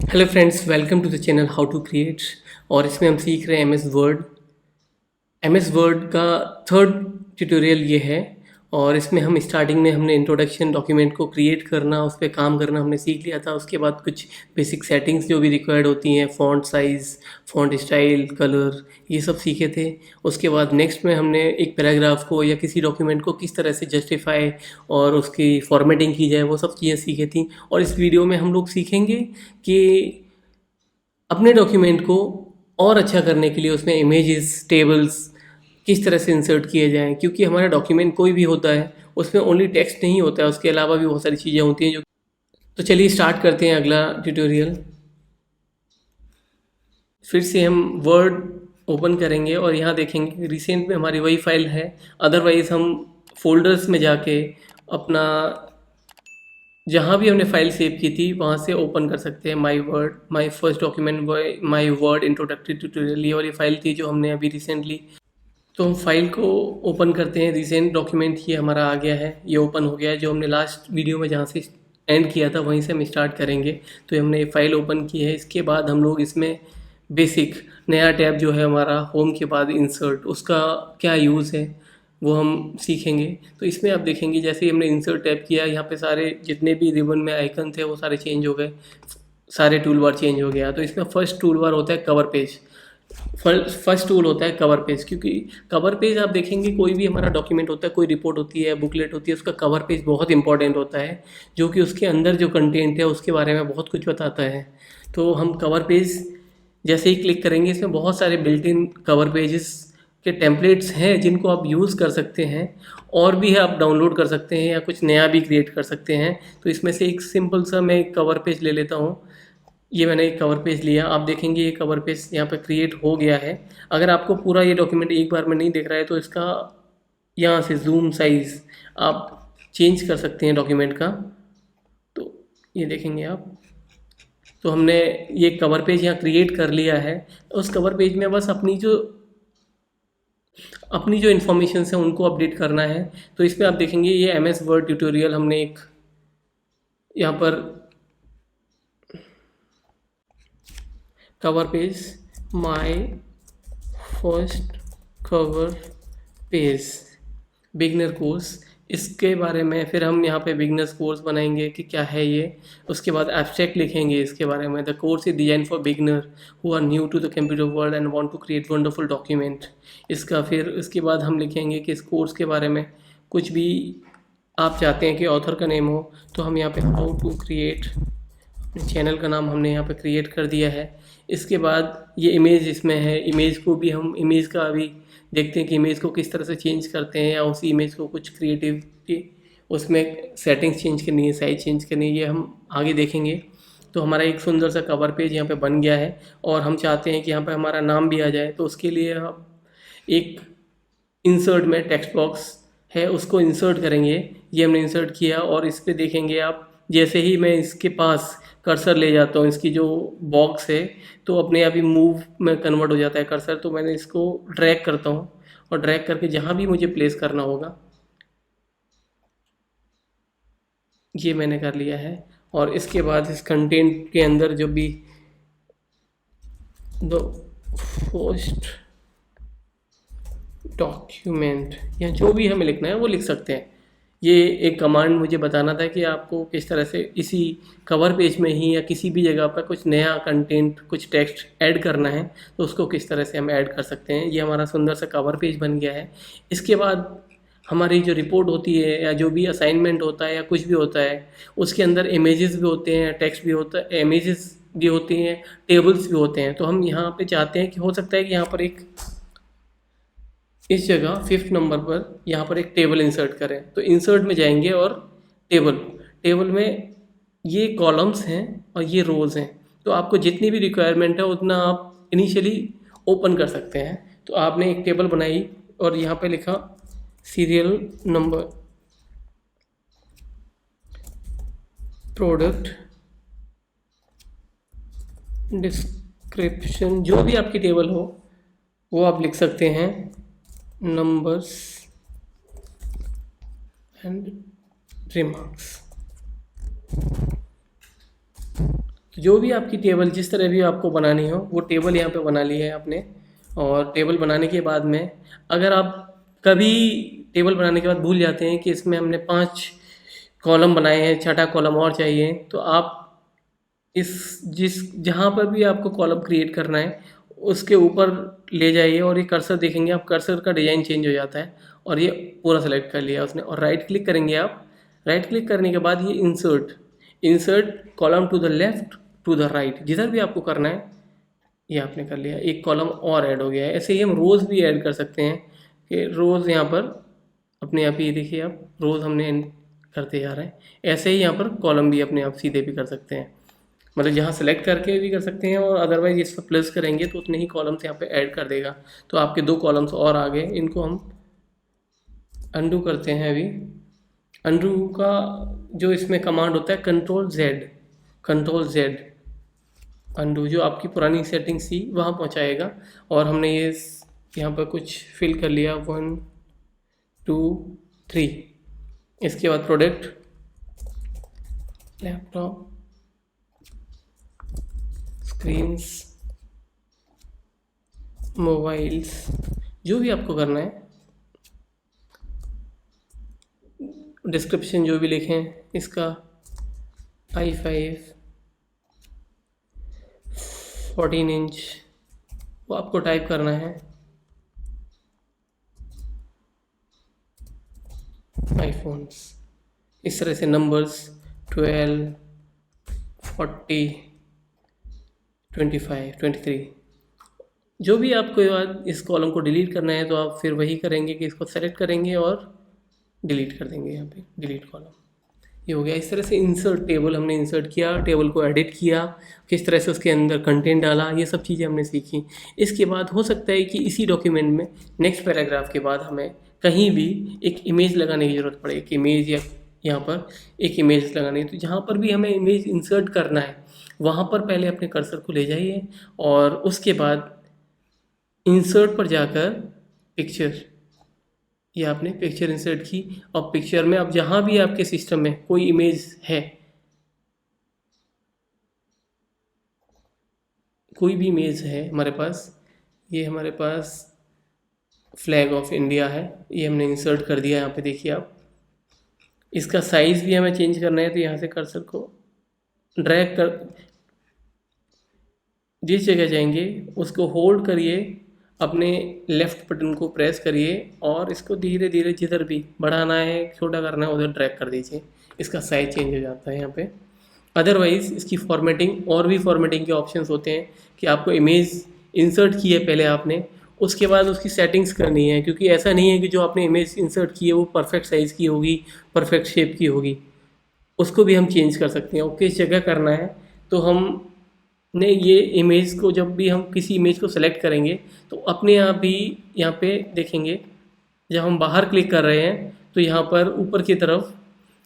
Hello friends, welcome to the channel how to create. और इसमें हम सीख रहे हैं एम एस वर्ड का थर्ड ट्यूटोरियल ये है। और इसमें हम स्टार्टिंग में हमने इंट्रोडक्शन डॉक्यूमेंट को क्रिएट करना, उस पर काम करना हमने सीख लिया था। उसके बाद कुछ बेसिक सेटिंग्स जो भी रिक्वायर्ड होती हैं, font size, font style, colour, ये सब सीखे थे। उसके बाद नेक्स्ट में हमने एक पैराग्राफ को या किसी डॉक्यूमेंट को किस तरह से जस्टिफाई और उसकी फॉर्मेटिंग की जाए, वो सब चीज़ें सीखी थी। और इस वीडियो में हम लोग सीखेंगे कि अपने डॉक्यूमेंट को और अच्छा करने के लिए उसमें इमेजेस, टेबल्स किस तरह से इंसर्ट किए जाएं, क्योंकि हमारा डॉक्यूमेंट कोई भी होता है उसमें ओनली टेक्स्ट नहीं होता है, उसके अलावा भी बहुत सारी चीज़ें होती हैं जो। तो चलिए स्टार्ट करते हैं अगला ट्यूटोरियल। फिर से हम वर्ड ओपन करेंगे और यहाँ देखेंगे कि रिसेंट में हमारी वही फाइल है। अदरवाइज़ हम फोल्डर्स में जाके अपना जहाँ भी हमने फाइल सेव की थी वहाँ से ओपन कर सकते हैं my first document, my word introductory tutorial, ये वाली फाइल थी जो हमने अभी रिसेंटली। तो हम फाइल को ओपन करते हैं। रिसेंट डॉक्यूमेंट ये हमारा आ गया है, ये ओपन हो गया है। जो हमने लास्ट वीडियो में जहाँ से एंड किया था वहीं से हम स्टार्ट करेंगे। तो ये हमने फाइल ओपन की है। इसके बाद हम लोग इसमें बेसिक नया टैब जो है हमारा होम के बाद इंसर्ट, उसका क्या यूज़ है वो हम सीखेंगे। तो इसमें आप देखेंगे जैसे ही हमने इंसर्ट टैब किया, यहाँ पे सारे जितने भी रिबन में आइकन थे वो सारे चेंज हो गए, सारे टूल बार चेंज हो गया। तो इसमें फर्स्ट टूल बार होता है कवर पेज। फर्स्ट टूल होता है कवर पेज, क्योंकि कवर पेज आप देखेंगे कोई भी हमारा डॉक्यूमेंट होता है, कोई रिपोर्ट होती है, बुकलेट होती है, उसका कवर पेज बहुत इंपॉर्टेंट होता है, जो कि उसके अंदर जो कंटेंट है उसके बारे में बहुत कुछ बताता है। तो हम कवर पेज जैसे ही क्लिक करेंगे, इसमें बहुत सारे बिल्ट इन कवर पेजेस के टेम्पलेट्स हैं जिनको आप यूज़ कर सकते हैं, और भी है आप डाउनलोड कर सकते हैं या कुछ नया भी क्रिएट कर सकते हैं। तो इसमें से एक सिंपल सा मैं एक कवर पेज ले लेता हूँ। ये मैंने एक कवर पेज लिया। आप देखेंगे ये कवर पेज यहाँ पे क्रिएट हो गया है। अगर आपको पूरा ये डॉक्यूमेंट एक बार में नहीं दिख रहा है तो इसका यहाँ से जूम साइज़ आप चेंज कर सकते हैं डॉक्यूमेंट का। तो ये देखेंगे आप। तो हमने ये कवर पेज यहाँ क्रिएट कर लिया है। उस कवर पेज में बस अपनी जो इन्फॉर्मेशन है उनको अपडेट करना है। तो इसमें आप देखेंगे ये एम एस वर्ड ट्यूटोरियल हमने एक यहाँ पर cover page, my first cover page, beginner course, इसके बारे में फिर हम यहाँ पे बिगनर्स कोर्स बनाएंगे कि क्या है ये। उसके बाद एब्स्ट्रैक्ट लिखेंगे इसके बारे में, the course is design for beginner who are new to the computer world and want to create wonderful document. इसका फिर इसके बाद हम लिखेंगे कि इस कोर्स के बारे में कुछ भी आप चाहते हैं कि ऑथर का नेम हो, तो हम यहाँ पे हाउ टू क्रिएट, चैनल का नाम हमने यहाँ पे क्रिएट कर दिया है। इसके बाद ये इमेज इसमें है, इमेज को भी हम इमेज का अभी देखते हैं कि इमेज को किस तरह से चेंज करते हैं, या उसी इमेज को कुछ क्रिएटिविटी उसमें सेटिंग्स चेंज करनी है, साइज चेंज करनी है, ये हम आगे देखेंगे। तो हमारा एक सुंदर सा कवर पेज यहाँ पे बन गया है। और हम चाहते हैं कि यहाँ पे हमारा नाम भी आ जाए, तो उसके लिए हम एक इंसर्ट में टेक्स्ट बॉक्स है उसको इंसर्ट करेंगे। ये हमने इंसर्ट किया और इस पर देखेंगे आप, जैसे ही मैं इसके पास कर्सर ले जाता हूँ, इसकी जो बॉक्स है, तो अपने आप ही मूव में कन्वर्ट हो जाता है कर्सर। तो मैंने इसको ड्रैग करता हूँ और ड्रैग करके जहाँ भी मुझे प्लेस करना होगा ये मैंने कर लिया है। और इसके बाद इस कंटेंट के अंदर जो भी द फर्स्ट डॉक्यूमेंट या जो भी हमें लिखना है वो लिख सकते हैं। ये एक कमांड मुझे बताना था कि आपको किस तरह से इसी कवर पेज में ही या किसी भी जगह पर कुछ नया कंटेंट, कुछ टेक्स्ट ऐड करना है, तो उसको किस तरह से हम ऐड कर सकते हैं। ये हमारा सुंदर सा कवर पेज बन गया है। इसके बाद हमारी जो रिपोर्ट होती है या जो भी असाइनमेंट होता है या कुछ भी होता है, उसके अंदर इमेजेस भी होते हैं, टेक्स्ट भी होता है, इमेजेस भी होती हैं, टेबल्स भी होते हैं। तो हम यहाँ पे चाहते हैं कि हो सकता है कि यहाँ पर एक इस जगह 5th नंबर पर यहाँ पर एक टेबल इंसर्ट करें। तो इंसर्ट में जाएंगे और टेबल में ये कॉलम्स हैं और ये रोज़ हैं। तो आपको जितनी भी रिक्वायरमेंट है उतना आप इनिशियली ओपन कर सकते हैं। तो आपने एक टेबल बनाई और यहाँ पे लिखा सीरियल नंबर, प्रोडक्ट डिस्क्रिप्शन, जो भी आपकी टेबल हो वो आप लिख सकते हैं, नंबर्स एंड रिमार्क्स, तो जो भी आपकी टेबल जिस तरह भी आपको बनानी हो वो टेबल यहाँ पे बना ली है आपने। और टेबल बनाने के बाद में अगर आप कभी टेबल बनाने के बाद भूल जाते हैं कि इसमें हमने 5 कॉलम बनाए हैं, छठा कॉलम और चाहिए, तो आप इस जिस जहाँ पर भी आपको कॉलम क्रिएट करना है उसके ऊपर ले जाइए और ये कर्सर देखेंगे आप, कर्सर का डिज़ाइन चेंज हो जाता है और ये पूरा सेलेक्ट कर लिया उसने। और राइट क्लिक करेंगे आप। राइट क्लिक करने के बाद ये insert, insert column to the left to the right, जिधर भी आपको करना है ये आपने कर लिया। एक कॉलम और ऐड हो गया है। ऐसे ही हम रोज़ भी ऐड कर सकते हैं कि रोज़ यहाँ पर अपने आप ही देखिए आप रोज़ हमने करते जा रहे हैं। ऐसे ही यहाँ पर कॉलम भी अपने आप सीधे भी कर सकते हैं, मतलब जहाँ सेलेक्ट करके भी कर सकते हैं और अदरवाइज इस पर प्लस करेंगे तो उतने ही कॉलम्स यहाँ पे ऐड कर देगा। तो आपके 2 कॉलम्स और आ गए। इनको हम अंडू करते हैं अभी। अंडू का जो इसमें कमांड होता है control Z, control Z undo, जो आपकी पुरानी सेटिंग्स थी वहाँ पहुँचाएगा। और हमने ये यहाँ पर कुछ फिल कर लिया 1 2 3। इसके बाद प्रोडक्ट, लैपटॉप, स्क्रीन्स, मोबाइल्स, जो भी आपको करना है। डिस्क्रिप्शन जो भी लिखें इसका i5 14 इंच वो आपको टाइप करना है। आईफोन्स इस तरह से नंबर्स 12 40 25 23, जो भी आपको बाद इस कॉलम को डिलीट करना है तो आप फिर वही करेंगे कि इसको सेलेक्ट करेंगे और डिलीट कर देंगे। यहाँ पे डिलीट कॉलम ये हो गया। इस तरह से इंसर्ट टेबल हमने इंसर्ट किया, टेबल को एडिट किया, किस तरह से उसके अंदर कंटेंट डाला, ये सब चीज़ें हमने सीखी। इसके बाद हो सकता है कि इसी डॉक्यूमेंट में नेक्स्ट पैराग्राफ के बाद हमें कहीं भी एक इमेज लगाने की ज़रूरत पड़े। एक इमेज या यहाँ पर एक इमेज लगानी है, तो जहाँ पर भी हमें इमेज इंसर्ट करना है वहाँ पर पहले अपने कर्सर को ले जाइए और उसके बाद इंसर्ट पर जाकर पिक्चर, ये आपने पिक्चर इंसर्ट की। और पिक्चर में अब जहाँ भी आपके सिस्टम में कोई इमेज है, कोई भी इमेज है हमारे पास, ये हमारे पास फ्लैग ऑफ इंडिया है, ये हमने इंसर्ट कर दिया। यहाँ पे देखिए आप, इसका साइज़ भी हमें चेंज करना है तो यहाँ से कर्सर को ड्रैग कर, जिस जगह जाएंगे उसको होल्ड करिए, अपने लेफ़्ट बटन को प्रेस करिए और इसको धीरे धीरे जिधर भी बढ़ाना है छोटा करना है उधर ड्रैग कर दीजिए। इसका साइज चेंज हो जाता है यहाँ पे। अदरवाइज़ इसकी फॉर्मेटिंग, और भी फॉर्मेटिंग के ऑप्शंस होते हैं कि आपको इमेज इंसर्ट की है पहले आपने, उसके बाद उसकी सेटिंग्स करनी है, क्योंकि ऐसा नहीं है कि जो आपने इमेज इंसर्ट की है वो परफेक्ट साइज़ की होगी, परफेक्ट शेप की होगी। उसको भी हम चेंज कर सकते हैं और किस जगह करना है। तो हम ने ये इमेज को, जब भी हम किसी इमेज को सेलेक्ट करेंगे तो अपने आप ही यहाँ पे देखेंगे, जब हम बाहर क्लिक कर रहे हैं तो यहाँ पर ऊपर की तरफ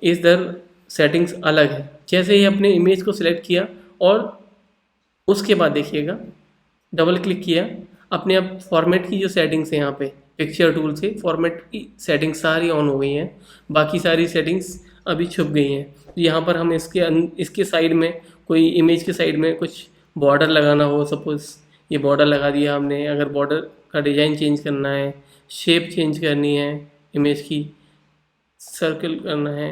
इधर सेटिंग्स अलग है। जैसे ही अपने इमेज को सिलेक्ट किया और उसके बाद देखिएगा डबल क्लिक किया, अपने आप फॉर्मेट की जो सेटिंग्स है यहाँ पे पिक्चर टूल से फॉर्मेट की सेटिंग्स सारी ऑन हो गई हैं, बाकी सारी सेटिंग्स अभी छुप गई हैं। तो यहाँ पर हम इसके साइड में, कोई इमेज के साइड में कुछ बॉर्डर लगाना हो, सपोज़ ये बॉर्डर लगा दिया हमने। अगर बॉर्डर का डिज़ाइन चेंज करना है, शेप चेंज करनी है, इमेज की सर्कल करना है,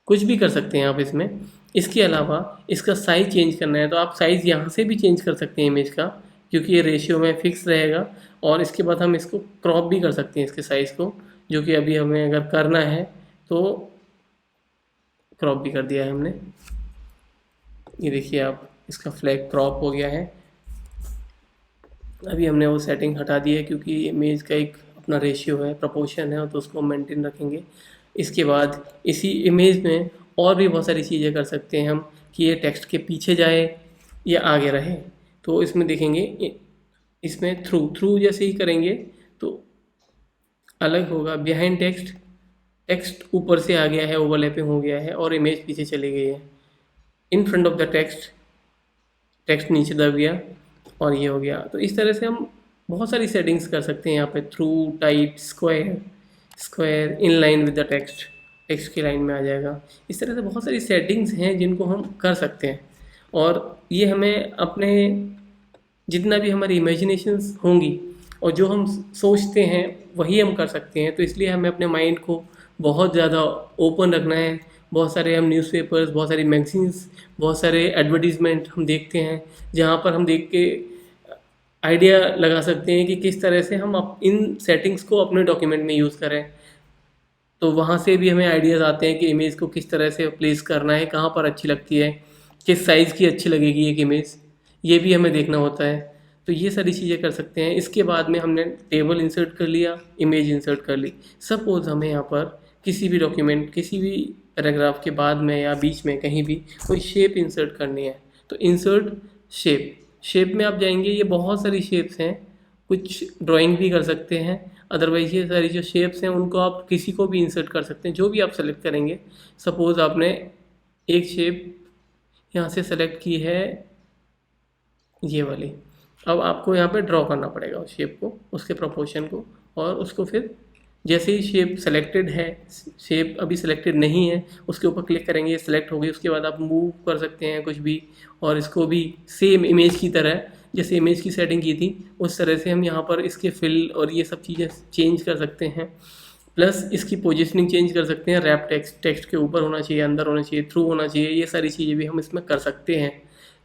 कुछ भी कर सकते हैं आप इसमें। इसके अलावा इसका साइज़ चेंज करना है तो आप साइज़ यहाँ से भी चेंज कर सकते हैं इमेज का, क्योंकि ये रेशियो में फिक्स रहेगा। और इसके बाद हम इसको क्रॉप भी कर सकते हैं इसके साइज़ को, जो कि अभी हमें अगर करना है तो क्रॉप भी कर दिया है हमने। ये देखिए आप, इसका फ्लैग क्रॉप हो गया है। अभी हमने वो सेटिंग हटा दी है क्योंकि इमेज का एक अपना रेशियो है, प्रोपोर्शन है, तो उसको मेंटेन रखेंगे। इसके बाद इसी इमेज में और भी बहुत सारी चीज़ें कर सकते हैं हम, कि ये टेक्स्ट के पीछे जाए या आगे रहे। तो इसमें देखेंगे, इसमें थ्रू जैसे ही करेंगे तो अलग होगा। बिहाइंड टेक्स्ट, टेक्स्ट ऊपर से आ गया है, ओवरलैपिंग हो गया है और इमेज पीछे चली गई है। In front of the text, text नीचे दब गया और ये हो गया। तो इस तरह से हम बहुत सारी सेटिंग्स कर सकते हैं यहाँ पे, through, tight, square, in line with the text, text की लाइन में आ जाएगा। इस तरह से बहुत सारी सेटिंग्स हैं जिनको हम कर सकते हैं। और ये हमें अपने जितना भी हमारी इमेजिनेशंस होंगी और जो हम सोचते हैं वही हम कर सकते हैं। तो इसलिए हमें अपने माइंड को बहुत ज़्यादा ओपन रखना है। बहुत सारे हम न्यूज़पेपर्स, बहुत सारी मैगजीन्स, बहुत सारे एडवर्टीज़मेंट हम देखते हैं, जहाँ पर हम देख के आइडिया लगा सकते हैं कि किस तरह से हम इन सेटिंग्स को अपने डॉक्यूमेंट में यूज़ करें। तो वहाँ से भी हमें आइडियाज़ आते हैं कि इमेज को किस तरह से प्लेस करना है, कहाँ पर अच्छी लगती है, किस साइज़ की अच्छी लगेगी एक इमेज, ये भी हमें देखना होता है। तो ये सारी चीज़ें कर सकते हैं। इसके बाद में हमने टेबल इंसर्ट कर लिया, इमेज इंसर्ट कर ली। सपोज़ हमें यहाँ पर किसी भी डॉक्यूमेंट, किसी भी पैराग्राफ के बाद में या बीच में कहीं भी कोई शेप इंसर्ट करनी है, तो इंसर्ट शेप, शेप में आप जाएंगे, ये बहुत सारी शेप्स हैं, कुछ ड्राइंग भी कर सकते हैं। अदरवाइज ये सारी जो शेप्स हैं उनको आप किसी को भी इंसर्ट कर सकते हैं, जो भी आप सेलेक्ट करेंगे। सपोज़ आपने एक शेप यहाँ से सेलेक्ट की है, ये वाली। अब आपको यहाँ पे ड्रॉ करना पड़ेगा उस शेप को, उसके प्रोपोर्शन को, और उसको फिर जैसे ही शेप सेलेक्टेड है, शेप अभी सेलेक्टेड नहीं है, उसके ऊपर क्लिक करेंगे, ये सेलेक्ट हो गई। उसके बाद आप मूव कर सकते हैं कुछ भी, और इसको भी सेम इमेज की तरह, जैसे इमेज की सेटिंग की थी उस तरह से हम यहाँ पर इसके फिल और ये सब चीज़ें चेंज कर सकते हैं। प्लस इसकी पोजीशनिंग चेंज कर सकते हैं। रैप टेक्स्ट, टेक्स्ट के ऊपर होना चाहिए, अंदर होना चाहिए, थ्रू होना चाहिए, ये सारी चीज़ें भी हम इसमें कर सकते हैं।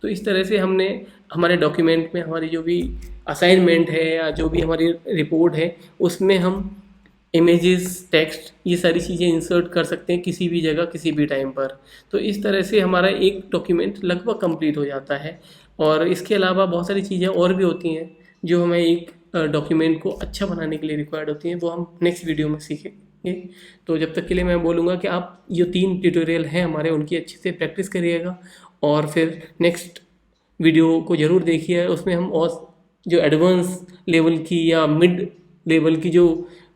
तो इस तरह से हमने हमारे डॉक्यूमेंट में हमारी जो भी असाइनमेंट है या जो भी हमारी रिपोर्ट है उसमें हम इमेजेस, टेक्स्ट, ये सारी चीज़ें इंसर्ट कर सकते हैं किसी भी जगह, किसी भी टाइम पर। तो इस तरह से हमारा एक डॉक्यूमेंट लगभग कंप्लीट हो जाता है। और इसके अलावा बहुत सारी चीज़ें और भी होती हैं जो हमें एक डॉक्यूमेंट को अच्छा बनाने के लिए रिक्वायर्ड होती हैं, वो हम नेक्स्ट वीडियो में सीखेंगे। तो जब तक के लिए मैं बोलूँगा कि आप ये 3 ट्यूटोरियल हैं हमारे, उनकी अच्छे से प्रैक्टिस करिएगा, और फिर नेक्स्ट वीडियो को ज़रूर देखिए। उसमें हम और जो एडवांस लेवल की या मिड लेवल की जो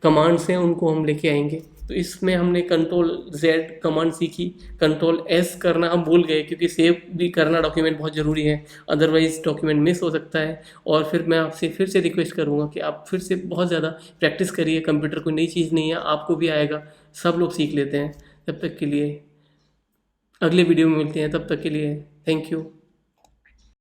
कमांड्स हैं उनको हम लेके आएंगे। तो इसमें हमने कंट्रोल Z कमांड सीखी, कंट्रोल S करना हम भूल गए क्योंकि सेव भी करना डॉक्यूमेंट बहुत ज़रूरी है, अदरवाइज डॉक्यूमेंट मिस हो सकता है। और फिर मैं आपसे फिर से रिक्वेस्ट करूँगा कि आप फिर से बहुत ज़्यादा प्रैक्टिस करिए। कंप्यूटर कोई नई चीज़ नहीं है, आपको भी आएगा, सब लोग सीख लेते हैं। तब तक के लिए अगले वीडियो में मिलते हैं, तब तक के लिए थैंक यू।